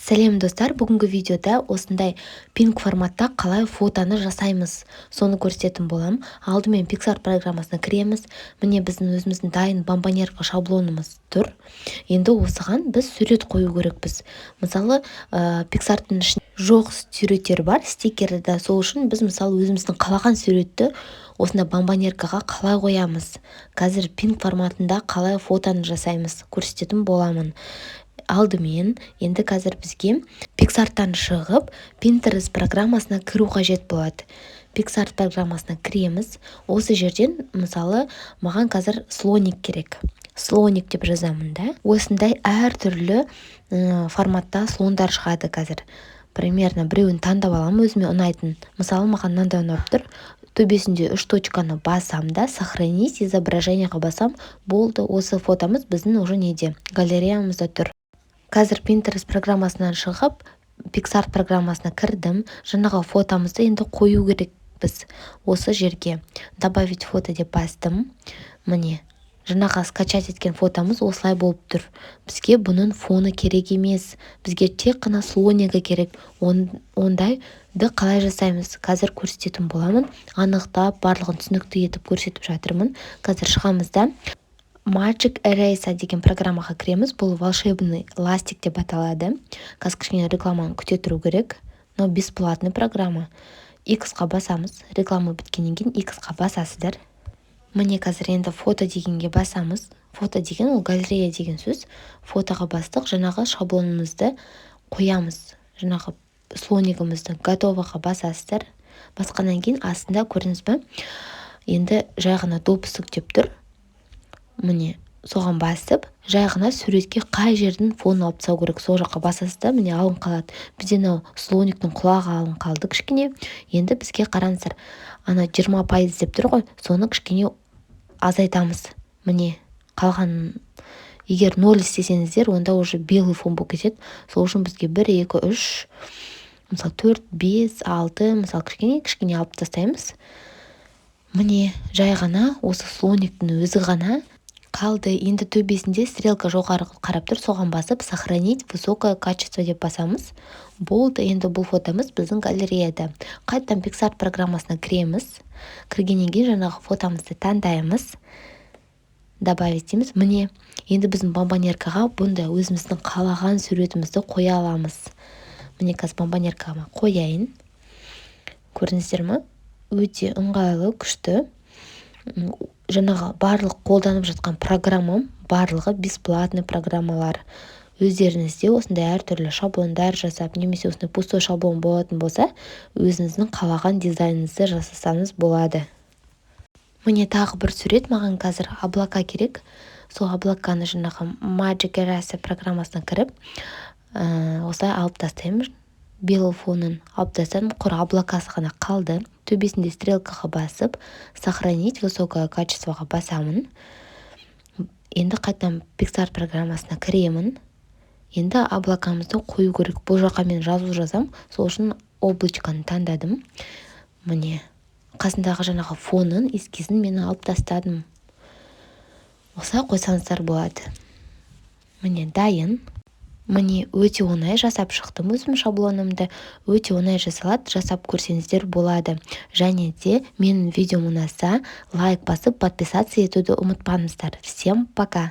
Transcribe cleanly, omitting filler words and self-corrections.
Сәлем достар, бүгінгі видеода осындай пинг форматта қалай фотоны жасаймыз, соны көрсететін болам. Алдымен Pixar программасына кіреміз. Міне біздің өзіміздің дайын бомбоньерка шаблонымыз тұр. Енді осыған біз сурет қою керекпіз. Мысалы, Pixar'тың ішінде жоқ суреттер бар, стикері да. Сол үшін біз мысалы өзіміздің қалаған суретті осында бомбоньеркаға қалай қоямыз. Қазір пинг форматында қалай фотоны жасаймыз көрсететін боламын. Алдымен енді қазір бізге Pixar'тан шығып Pinterest программасына кіру қажет болады. Pixar программасына кіреміз. Осы жерден мысалы маған қазір слоник керек. Слоник деп жазамын да. Осындай әртүрлі форматта слондар шығады қазір. Примерно біреуін таңдап аламын, өзіме ұнайтын. Мысалы маған мынандай ұнап тұр. Төбесінде 3 точканы басам да, сохранить изображениеға басам, болды. Осы фотомыз біздің уже неде, галереямызда тұр. Қазір Pinterest программасынан шығып, Pixar программасына кірдім. Жаңағы фотомызды енді қою керекпіз. Осы жерге добавить фото деп бастым. Міне, жаңағы скачать еткен фотомыз осылай болып тұр. Бізге бұның фоны керек емес. Бізге тек қана слонигі керек. Ондайды қалай жасаймыз? Қазір көрсететін боламын. Анықтап, барлығын түсінікті етіп көрсетіп жатырмын. Қазір шығамыз да Magic Eraser деген программаға кіреміз. Бұл волшебный ластик деп аталады. Қазір кішкене рекламаны күте тұру керек. Но бесплатный программа. X-қа басамыз. Реклама біткеннен кейін X-қа басасыздар. Міне қазір енді фото дегенге басамыз. Фото деген ол галерея деген сөз. Фотоға бастық, жаңағы шаблонымызды қоямыз. Жаңағы слонигімізді готовыға басасыздар. Басқаннан кейін астында көрдіңіз бе? Енді жай ғана допуск деп тұр. Міне, соған басып, жай ғана суретке қай жердің фонын алып тастау керек. Сол жаққа басасыз да, міне алын қалады. Бізден слониктің құлағы алын қалды кішкене. Енді бізге қараңыздар. Ана 20% деп тұр ғой, соны кішкене азайтамыз. Міне, қалған егер 0 істесеңіздер, онда уже белый фон болып кетеді. Сол үшін бізге 1, 2, 3, мысалы 4, 5, 6, мысалы кішкене алып тастаймыз. Міне, жай ғана осы слониктің өзі ғана қалды. Енді төбесінде стрелка жоғары қарап тұр, соған басып сохранить высокое качество деп басамыз. Болды, енді бұл фотомыз біздің галереяда. Қайттан Pixar программасына кіреміз. Кіргеннен кейін жаңағы фотомызды таңдаймыз. Добавить дейміз. Міне, енді біздің бомбоньеркаға бұнда өзіміздің қалаған суретімізді қоя аламыз. Міне қазір бомбоньеркаға қояйын. Көрдіңіздер ме? Өте ыңғайлы, күшті. Жаңағы барлық қолданып жатқан программам барлығы бесплатный программалар. Өздеріңізде осындай әртүрлі шаблондар жасап, немесе осындай пустой шаблон болатын болса, өзіңіздің қалаған дизайныңызды жасасаңыз болады. Міне тағы бір сурет, маған қазір облака керек. Сол облаканы жаңағы Magic Eraser программасына кіріп, осылай алып тастаймын. Белый фонын алып тастадым, құр облакасы ғана қалды. Төбесінде стрелкаға басып, сохранить высокое качествоға басамын. Енді қайтадан Pixar программасына кіремін. Енді облакамызды қою керек. Бұл жаққа мен жазу жазам, сол үшін облачканы таңдадым. Міне, қасындағы жаңағы фонын, эскизін мен алып тастадым. Осылай қойсаңыздар болады. Міне дайын. Міне өте оңай жасап шықтым өзім шаблонымды. Өте оңай жасалады, жасап көрсеңіздер болады. Және де менің видеом ұнаса, лайк басып, подписаться етуді ұмытпаңыздар. Всем пока!